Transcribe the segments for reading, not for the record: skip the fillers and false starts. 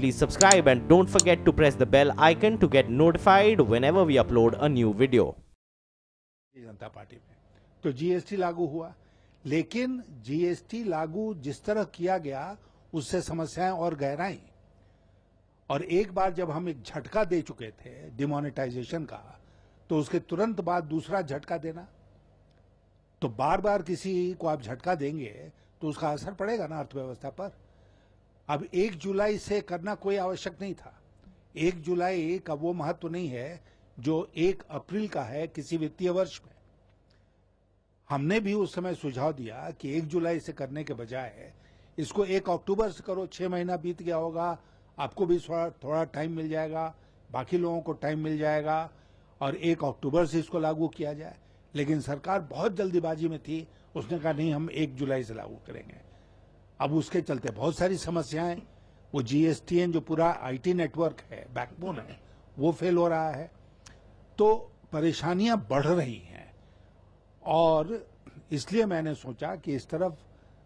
please subscribe and don't forget to press the bell icon to get notified whenever we upload a new video. Janata party में तो GST लागू हुआ, लेकिन GST लागू जिस तरह किया गया उससे समस्याएं और गहराई। और एक बार जब हम एक झटका दे चुके थे डिमोनेटाइजेशन का, तो उसके तुरंत बाद दूसरा झटका देना, तो बार बार किसी को आप झटका देंगे तो उसका असर पड़ेगा ना अर्थव्यवस्था पर। अब 1 जुलाई से करना कोई आवश्यक नहीं था। 1 जुलाई का वो महत्व नहीं है जो 1 अप्रैल का है किसी वित्तीय वर्ष में। हमने भी उस समय सुझाव दिया कि 1 जुलाई से करने के बजाय इसको 1 अक्टूबर से करो। 6 महीना बीत गया होगा, आपको भी थोड़ा टाइम मिल जाएगा, बाकी लोगों को टाइम मिल जाएगा, और 1 अक्टूबर से इसको लागू किया जाए। लेकिन सरकार बहुत जल्दीबाजी में थी, उसने कहा नहीं हम 1 जुलाई से लागू करेंगे। अब उसके चलते बहुत सारी समस्याएं, वो जीएसटीएन जो पूरा आईटी नेटवर्क है, बैकबोन है, वो फेल हो रहा है, तो परेशानियां बढ़ रही हैं। और इसलिए मैंने सोचा कि इस तरफ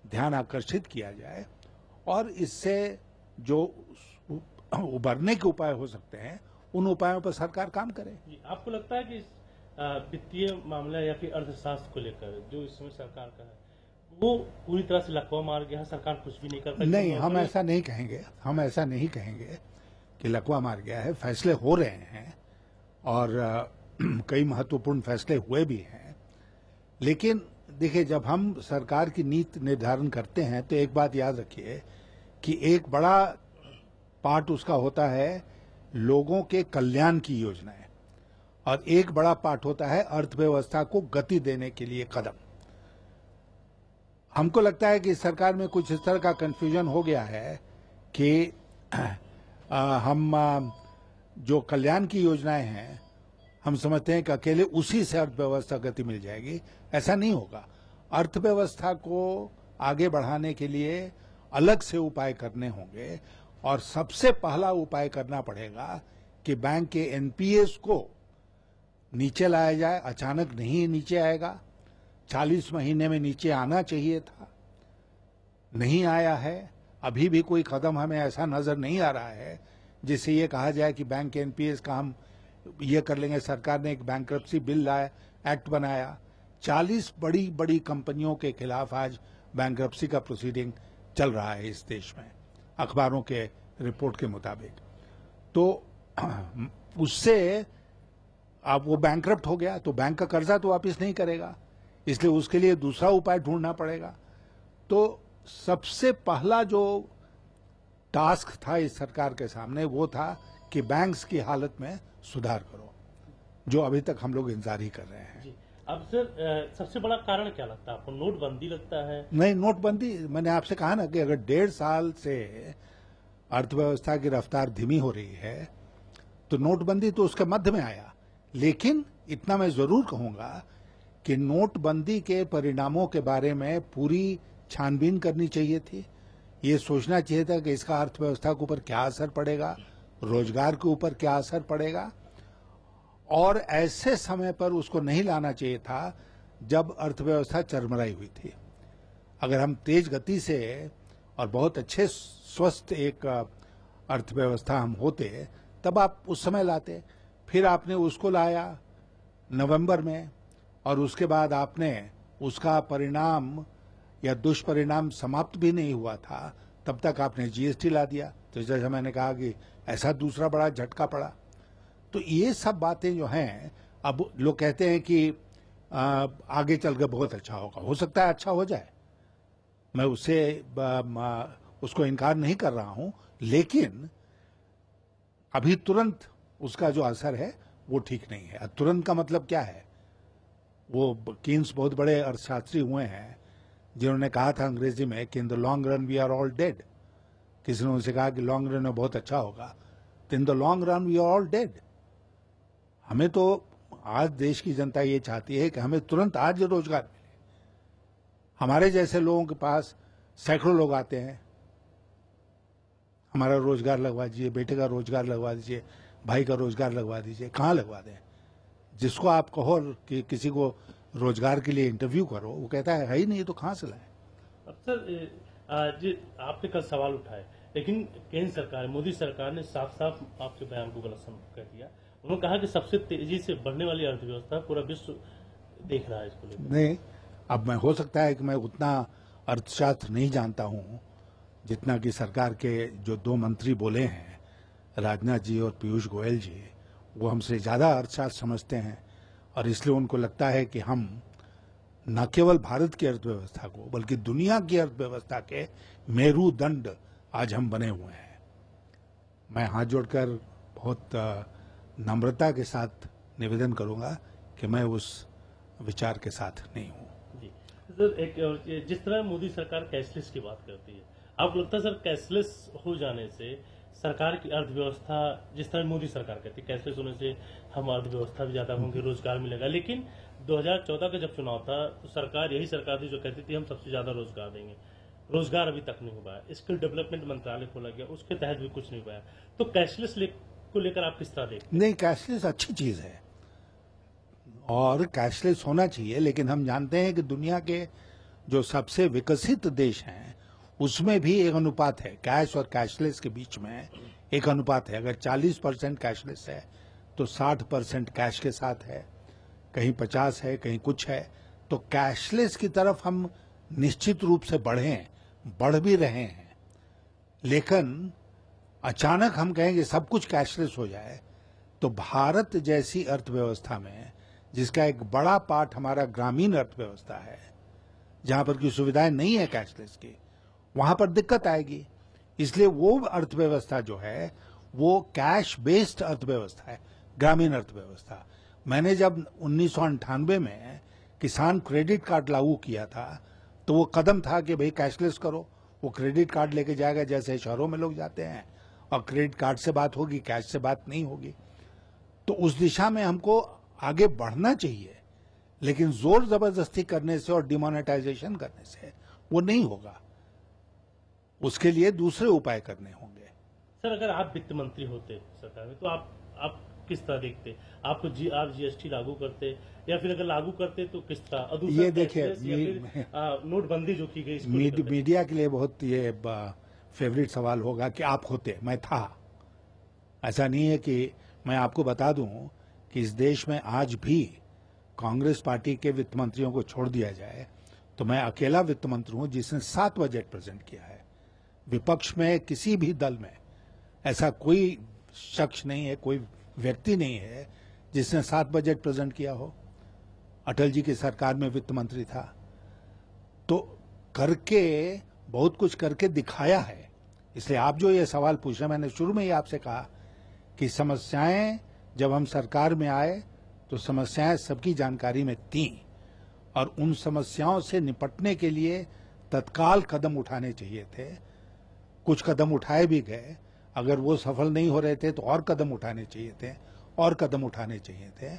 ध्यान आकर्षित किया जाए और इससे जो उबरने के उपाय हो सकते हैं उन उपायों पर सरकार काम करे। आपको लगता है कि वित्तीय मामला या फिर अर्थशास्त्र को लेकर जो इस समय सरकार का है वो पूरी तरह से लकवा मार गया है, सरकार कुछ भी नहीं कर पाई? नहीं, हम ऐसा नहीं कहेंगे, हम ऐसा नहीं कहेंगे कि लकवा मार गया है। फैसले हो रहे हैं और कई महत्वपूर्ण फैसले हुए भी हैं। लेकिन देखिए, जब हम सरकार की नीति निर्धारण करते हैं तो एक बात याद रखिए कि एक बड़ा पार्ट उसका होता है लोगों के कल्याण की योजनाएं, और एक बड़ा पार्ट होता है अर्थव्यवस्था को गति देने के लिए कदम। हमको लगता है कि सरकार में कुछ इस तरह का कंफ्यूजन हो गया है कि हम जो कल्याण की योजनाएं हैं हम समझते हैं कि अकेले उसी से अर्थव्यवस्था गति मिल जाएगी। ऐसा नहीं होगा। अर्थव्यवस्था को आगे बढ़ाने के लिए अलग से उपाय करने होंगे, और सबसे पहला उपाय करना पड़ेगा कि बैंक के एनपीएस को नीचे लाया जाए। अचानक नहीं नीचे आएगा, 40 महीने में नीचे आना चाहिए था, नहीं आया है। अभी भी कोई कदम हमें ऐसा नजर नहीं आ रहा है जिससे ये कहा जाए कि बैंक के एनपीएस का हम ये कर लेंगे। सरकार ने एक बैंक्रप्सी बिल लाया, एक्ट बनाया। 40 बड़ी बड़ी कंपनियों के खिलाफ आज बैंक्रप्सी का प्रोसीडिंग चल रहा है इस देश में, अखबारों के रिपोर्ट के मुताबिक। तो उससे अब वो बैंक्रप्ट हो गया तो बैंक का कर्जा तो वापिस नहीं करेगा, इसलिए उसके लिए दूसरा उपाय ढूंढना पड़ेगा। तो सबसे पहला जो टास्क था इस सरकार के सामने वो था कि बैंक्स की हालत में सुधार करो, जो अभी तक हम लोग इंतजार ही कर रहे हैं। जी। अब सर सबसे बड़ा कारण क्या लगता है आपको? नोटबंदी लगता है? नहीं, नोटबंदी, मैंने आपसे कहा ना कि अगर 1.5 साल से अर्थव्यवस्था की रफ्तार धीमी हो रही है तो नोटबंदी तो उसके मध्य में आया। लेकिन इतना मैं जरूर कहूंगा कि नोटबंदी के परिणामों के बारे में पूरी छानबीन करनी चाहिए थी। ये सोचना चाहिए था कि इसका अर्थव्यवस्था के ऊपर क्या असर पड़ेगा, रोजगार के ऊपर क्या असर पड़ेगा, और ऐसे समय पर उसको नहीं लाना चाहिए था जब अर्थव्यवस्था चरमराई हुई थी। अगर हम तेज गति से और बहुत अच्छे स्वस्थ एक अर्थव्यवस्था हम होते तब आप उस समय लाते। फिर आपने उसको लाया नवंबर में, और उसके बाद आपने उसका परिणाम या दुष्परिणाम समाप्त भी नहीं हुआ था तब तक आपने जीएसटी ला दिया। तो जैसे मैंने कहा कि ऐसा दूसरा बड़ा झटका पड़ा। तो ये सब बातें जो हैं, अब लोग कहते हैं कि आगे चल के बहुत अच्छा होगा। हो सकता है अच्छा हो जाए, मैं उसको इनकार नहीं कर रहा हूं, लेकिन अभी तुरंत उसका जो असर है वो ठीक नहीं है। तुरंत का मतलब क्या है? वो कीन्स बहुत बड़े अर्थशास्त्री हुए हैं जिन्होंने कहा था अंग्रेजी में कि in the long run we are all dead. किसी ने उनसे कहा कि लॉन्ग रन में बहुत अच्छा होगा, तो in the long run we are all dead. हमें तो आज देश की जनता ये चाहती है कि हमें तुरंत आज रोजगार मिले। हमारे जैसे लोगों के पास सैकड़ों लोग आते हैं, हमारा रोजगार लगवा दीजिए, बेटे का रोजगार लगवा दीजिए, भाई का रोजगार लगवा दीजिए। कहाँ लगवा दें? जिसको आप कहो कि किसी को रोजगार के लिए इंटरव्यू करो, वो कहता है ही नहीं, तो कहाँ से लाए? अब सर जी आपने कल सवाल उठाए लेकिन केंद्र सरकार, मोदी सरकार ने साफ साफ आपके बयान को गलत कह दिया। उन्होंने कहा कि सबसे तेजी से बढ़ने वाली अर्थव्यवस्था पूरा विश्व देख रहा है इसको लेकर। नहीं, अब मैं हो सकता है कि मैं उतना अर्थशास्त्र नहीं जानता हूं जितना कि सरकार के जो 2 मंत्री बोले हैं, राजनाथ जी और पीयूष गोयल जी, वो हमसे ज्यादा अर्थशास्त्र समझते हैं और इसलिए उनको लगता है कि हम न केवल भारत की अर्थव्यवस्था को बल्कि दुनिया की अर्थव्यवस्था के मेरुदंड आज हम बने हुए हैं। मैं हाथ जोड़कर बहुत नम्रता के साथ निवेदन करूंगा कि मैं उस विचार के साथ नहीं हूं। जी सर, एक जिस तरह मोदी सरकार कैशलेस की बात करती है, आपको लगता है सर कैशलेस हो जाने से सरकार की अर्थव्यवस्था, जिस तरह मोदी सरकार कहती है कैशलेस होने से हम अर्थव्यवस्था भी ज्यादा होंगे, रोजगार मिलेगा, लेकिन 2014 का जब चुनाव था तो सरकार, यही सरकार थी जो कहती थी हम सबसे ज्यादा रोजगार देंगे, रोजगार अभी तक नहीं हो पाया। स्किल डेवलपमेंट मंत्रालय खोला गया, उसके तहत भी कुछ नहीं पाया। तो कैशलेस को लेकर आप किस तरह देखते हैं? नहीं, कैशलेस अच्छी चीज है और कैशलेस होना चाहिए, लेकिन हम जानते हैं कि दुनिया के जो सबसे विकसित देश हैं उसमें भी एक अनुपात है, कैश और कैशलेस के बीच में एक अनुपात है। अगर 40% कैशलेस है तो 60% कैश के साथ है, कहीं 50 है, कहीं कुछ है। तो कैशलेस की तरफ हम निश्चित रूप से बढ़ भी रहे हैं, लेकिन अचानक हम कहेंगे सब कुछ कैशलेस हो जाए तो भारत जैसी अर्थव्यवस्था में, जिसका एक बड़ा पार्ट हमारा ग्रामीण अर्थव्यवस्था है, जहां पर की सुविधाएं नहीं है कैशलेस की, वहां पर दिक्कत आएगी। इसलिए वो अर्थव्यवस्था जो है वो कैश बेस्ड अर्थव्यवस्था है, ग्रामीण अर्थव्यवस्था। मैंने जब 1998 में किसान क्रेडिट कार्ड लागू किया था तो वो कदम था कि भाई कैशलेस करो, वो क्रेडिट कार्ड लेके जाएगा जैसे शहरों में लोग जाते हैं और क्रेडिट कार्ड से बात होगी, कैश से बात नहीं होगी। तो उस दिशा में हमको आगे बढ़ना चाहिए, लेकिन जोर जबरदस्ती करने से और डिमोनेटाइजेशन करने से वो नहीं होगा। उसके लिए दूसरे उपाय करने होंगे। सर, अगर आप वित्त मंत्री होते सरकार में तो आप किस तरह देखते? आप जीएसटी लागू करते या फिर अगर लागू करते तो किस तरह? ये देखिए, नोटबंदी जो की गई, मीडिया के लिए बहुत ये फेवरेट सवाल होगा कि आप होते, मैं था। ऐसा नहीं है कि मैं आपको बता दूं कि इस देश में आज भी कांग्रेस पार्टी के वित्त मंत्रियों को छोड़ दिया जाए तो मैं अकेला वित्त मंत्री हूं जिसने 7 बजट प्रेजेंट किया है। विपक्ष में किसी भी दल में ऐसा कोई शख्स नहीं है, कोई व्यक्ति नहीं है जिसने 7 बजट प्रेजेंट किया हो। अटल जी की सरकार में वित्त मंत्री था, तो करके बहुत कुछ करके दिखाया है। इसलिए आप जो ये सवाल पूछे, मैंने शुरू में ही आपसे कहा कि समस्याएं जब हम सरकार में आए तो समस्याएं सबकी जानकारी में थीं और उन समस्याओं से निपटने के लिए तत्काल कदम उठाने चाहिए थे। कुछ कदम उठाए भी गए, अगर वो सफल नहीं हो रहे थे तो और कदम उठाने चाहिए थे, और कदम उठाने चाहिए थे।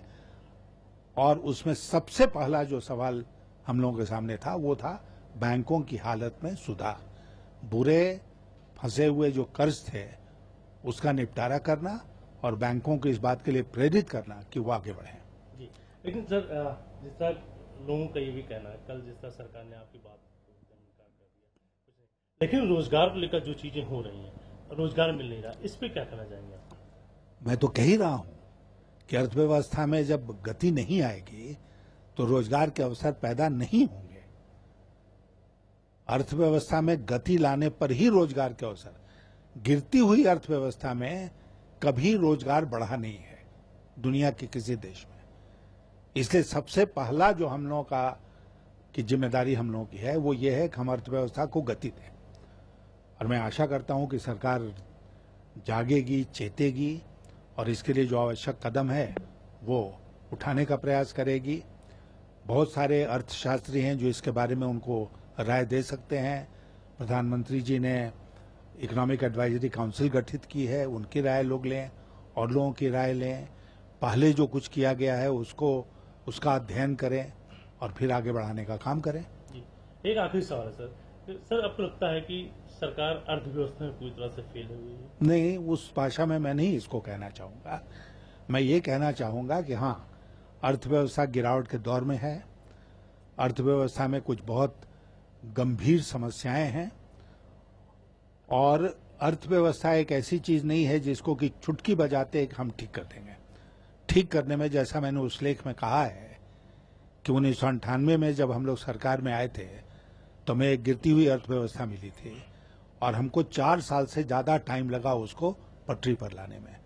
और उसमें सबसे पहला जो सवाल हम लोगों के सामने था वो था बैंकों की हालत में सुधार, बुरे फंसे हुए जो कर्ज थे उसका निपटारा करना और बैंकों को इस बात के लिए प्रेरित करना कि वो आगे बढ़े। जी, लेकिन सर जिस तरह लोगों का ये भी कहना है, कल जिस तरह सरकार ने आपकी बात को इनकार कर दिया, लेकिन रोजगार को लेकर जो चीजें हो रही हैं, रोजगार मिल नहीं रहा, इस पे क्या कहना चाहेंगे आप? मैं तो कह ही रहा हूं कि अर्थव्यवस्था में जब गति नहीं आएगी तो रोजगार के अवसर पैदा नहीं होंगे। अर्थव्यवस्था में गति लाने पर ही रोजगार के अवसर, गिरती हुई अर्थव्यवस्था में कभी रोजगार बढ़ा नहीं है दुनिया के किसी देश में। इसलिए सबसे पहला जो हम लोगों का की जिम्मेदारी हम लोगों की है वो ये है कि हम अर्थव्यवस्था को गति दें। और मैं आशा करता हूं कि सरकार जागेगी, चेतेगी और इसके लिए जो आवश्यक कदम है वो उठाने का प्रयास करेगी। बहुत सारे अर्थशास्त्री हैं जो इसके बारे में उनको राय दे सकते हैं। प्रधानमंत्री जी ने इकोनॉमिक एडवाइजरी काउंसिल गठित की है, उनकी राय लोग लें और लोगों की राय लें। पहले जो कुछ किया गया है उसका अध्ययन करें और फिर आगे बढ़ाने का काम करें। जी, एक आखिरी सवाल है सर, आपको लगता है कि सरकार अर्थव्यवस्था में पूरी तरह से फेल हुई है? नहीं, उस भाषा में मैं नहीं इसको कहना चाहूंगा। मैं ये कहना चाहूंगा कि हाँ, अर्थव्यवस्था गिरावट के दौर में है। अर्थव्यवस्था में कुछ बहुत गंभीर समस्याएं हैं और अर्थव्यवस्था एक ऐसी चीज नहीं है जिसको कि चुटकी बजाते हम ठीक कर देंगे। ठीक करने में, जैसा मैंने उस लेख में कहा है कि 1998 में जब हम लोग सरकार में आए थे तो हमें एक गिरती हुई अर्थव्यवस्था मिली थी और हमको 4 साल से ज्यादा टाइम लगा उसको पटरी पर लाने में।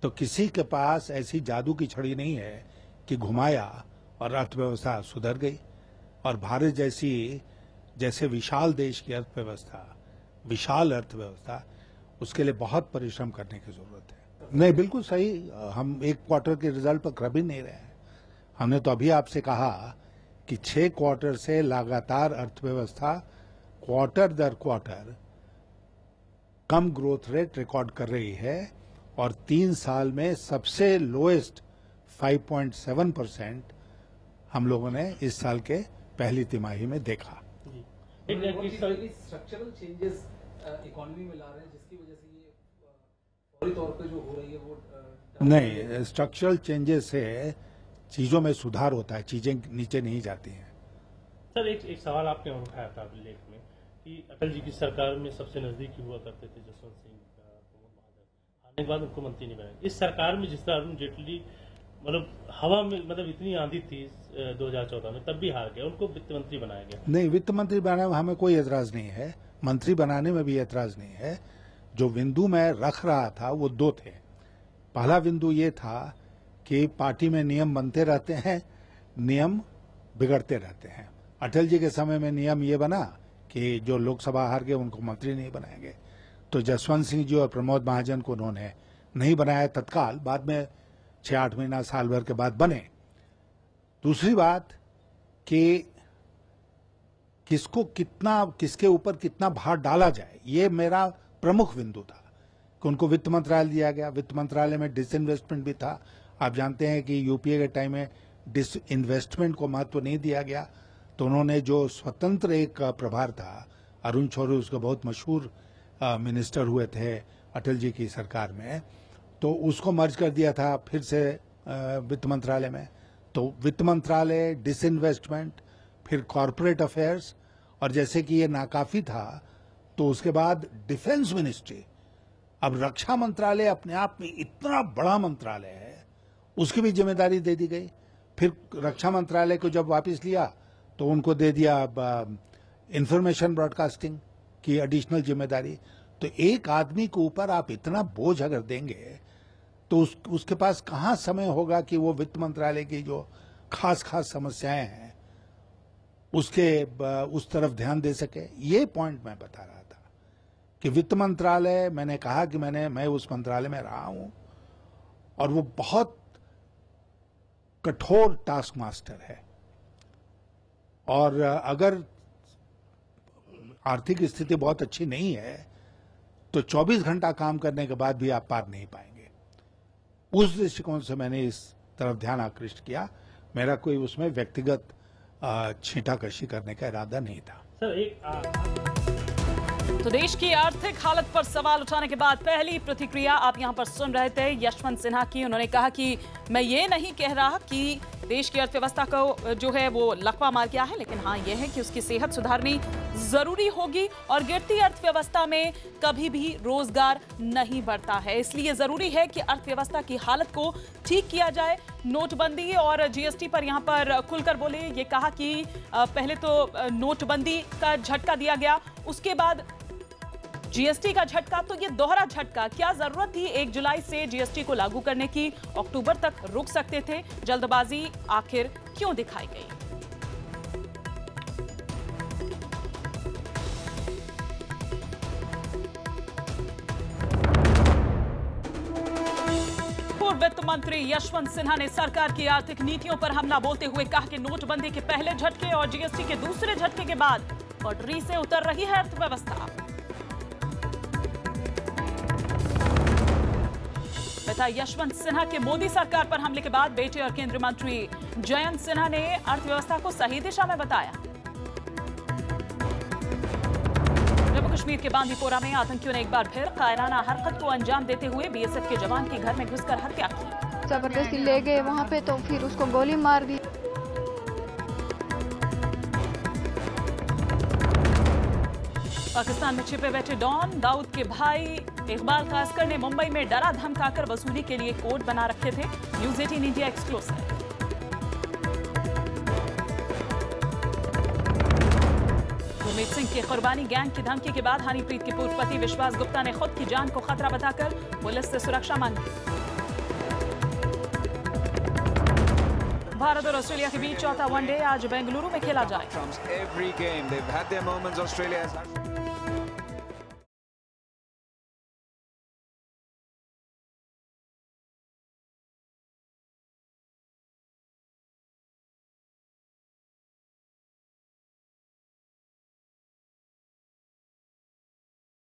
तो किसी के पास ऐसी जादू की छड़ी नहीं है कि घुमाया और अर्थव्यवस्था सुधर गई। और भारत जैसे विशाल देश की अर्थव्यवस्था, विशाल अर्थव्यवस्था, उसके लिए बहुत परिश्रम करने की जरूरत है। नहीं, बिल्कुल सही। हम एक क्वार्टर के रिजल्ट पर कभी नहीं रहे हैं। हमने तो अभी आपसे कहा कि 6 क्वार्टर से लगातार अर्थव्यवस्था क्वार्टर दर क्वार्टर कम ग्रोथ रेट रिकॉर्ड कर रही है और 3 साल में सबसे लोएस्ट 5.7% हम लोगों ने इस साल के पहली तिमाही में देखा। स्ट्रक्चरल चेंजेस इकोनॉमी में ला रहे हैं जिसकी वजह से ये फौरी तौर पे जो हो रही है वो नहीं, स्ट्रक्चरल चेंजेस से चीजों में सुधार होता है, चीजें नीचे नहीं जाती हैं। सर, एक सवाल आपने उठाया था लेख में कि अटल जी की सरकार में सबसे नजदीकी हुआ करते थे जसवंत सिंह, प्रमोद महाजन, आने के बाद उनको मंत्री नहीं बनाया। इस सरकार में जिस तरह अरुण जेटली मतलब हवा में, मतलब इतनी आंधी थी 2014 में, तब भी हार गया, उनको वित्त मंत्री बनाया गया। नहीं, वित्त मंत्री बनाने में हमें कोई एतराज नहीं है, मंत्री बनाने में भी एतराज नहीं है। जो बिंदु मैं रख रहा था वो 2 थे। पहला बिंदु ये था कि पार्टी में नियम बनते रहते हैं, नियम बिगड़ते रहते हैं। अटल जी के समय में नियम ये बना कि जो लोकसभा हार गए उनको मंत्री नहीं बनाएंगे, तो जसवंत सिंह जी और प्रमोद महाजन को उन्होंने नहीं बनाया तत्काल, बाद में 6-8 महीना साल भर के बाद बने। दूसरी बात कि किसके ऊपर कितना भार डाला जाए, ये मेरा प्रमुख बिंदु था कि उनको वित्त मंत्रालय दिया गया। वित्त मंत्रालय में डिसइन्वेस्टमेंट भी था। आप जानते हैं कि यूपीए के टाइम में डिसइन्वेस्टमेंट को महत्व नहीं दिया गया, तो उन्होंने जो स्वतंत्र एक प्रभार था, अरुण शौरी उसके बहुत मशहूर मिनिस्टर हुए थे अटल जी की सरकार में, तो उसको मर्ज कर दिया था फिर से वित्त मंत्रालय में। तो वित्त मंत्रालय, डिसइन्वेस्टमेंट, फिर कॉरपोरेट अफेयर्स, और जैसे कि ये नाकाफी था तो उसके बाद डिफेंस मिनिस्ट्री। अब रक्षा मंत्रालय अपने आप में इतना बड़ा मंत्रालय है, उसकी भी जिम्मेदारी दे दी गई। फिर रक्षा मंत्रालय को जब वापस लिया तो उनको दे दिया इंफॉर्मेशन ब्रॉडकास्टिंग की एडिशनल जिम्मेदारी। तो एक आदमी के ऊपर आप इतना बोझ अगर देंगे तो उसके पास कहां समय होगा कि वो वित्त मंत्रालय की जो खास समस्याएं हैं उस तरफ ध्यान दे सके। ये पॉइंट मैं बता रहा था कि वित्त मंत्रालय, मैंने कहा कि मैं उस मंत्रालय में रहा हूं और वो बहुत कठोर टास्क मास्टर है, और अगर आर्थिक स्थिति बहुत अच्छी नहीं है तो 24 घंटा काम करने के बाद भी आप पार नहीं पाएंगे। उस दृष्टिकोण से मैंने इस तरफ ध्यान आकृष्ट किया। मेरा कोई उसमें व्यक्तिगत छींटाकशी करने का इरादा नहीं था। सर, तो देश की आर्थिक हालत पर सवाल उठाने के बाद पहली प्रतिक्रिया आप यहां पर सुन रहे थे यशवंत सिन्हा की। उन्होंने कहा कि मैं ये नहीं कह रहा कि देश की अर्थव्यवस्था को जो है वो लकवा मार गया है, लेकिन हाँ यह है कि उसकी सेहत सुधारनी जरूरी होगी और गिरती अर्थव्यवस्था में कभी भी रोजगार नहीं बढ़ता है। इसलिए जरूरी है कि अर्थव्यवस्था की हालत को ठीक किया जाए। नोटबंदी और जीएसटी पर यहाँ पर खुलकर बोले, ये कहा कि पहले तो नोटबंदी का झटका दिया गया, उसके बाद जीएसटी का झटका, तो ये दोहरा झटका। क्या जरूरत थी 1 जुलाई से जीएसटी को लागू करने की? अक्टूबर तक रुक सकते थे। जल्दबाजी आखिर क्यों दिखाई गई? पूर्व वित्त मंत्री यशवंत सिन्हा ने सरकार की आर्थिक नीतियों पर हमला बोलते हुए कहा कि नोटबंदी के पहले झटके और जीएसटी के दूसरे झटके के बाद पटरी से उतर रही है अर्थव्यवस्था। पिता यशवंत सिन्हा के मोदी सरकार पर हमले के बाद बेटे और केंद्रीय मंत्री जयंत सिन्हा ने अर्थव्यवस्था को सही दिशा में बताया। जम्मू कश्मीर के बांदीपोरा में आतंकियों ने एक बार फिर कायराना हरकत को अंजाम देते हुए बीएसएफ के जवान के घर में घुसकर हत्या की। जबरदस्ती ले गए वहां पे, तो फिर उसको गोली मार दी। पाकिस्तान में छिपे बैठे डॉन दाऊद के भाई इकबाल कासकर ने मुंबई में डरा धमकाकर वसूली के लिए कोड बना रखे थे। News 18 India exclusive. Gurmeet Singh की कुर्बानी गैंग की धमकी के बाद हनीप्रीत के पूर्व पति विश्वास गुप्ता ने खुद की जान को खतरा बताकर पुलिस से सुरक्षा मांगी। भारत और ऑस्ट्रेलिया के बीच चौथा वनडे आज बेंगलुरु में खेला जाएगा।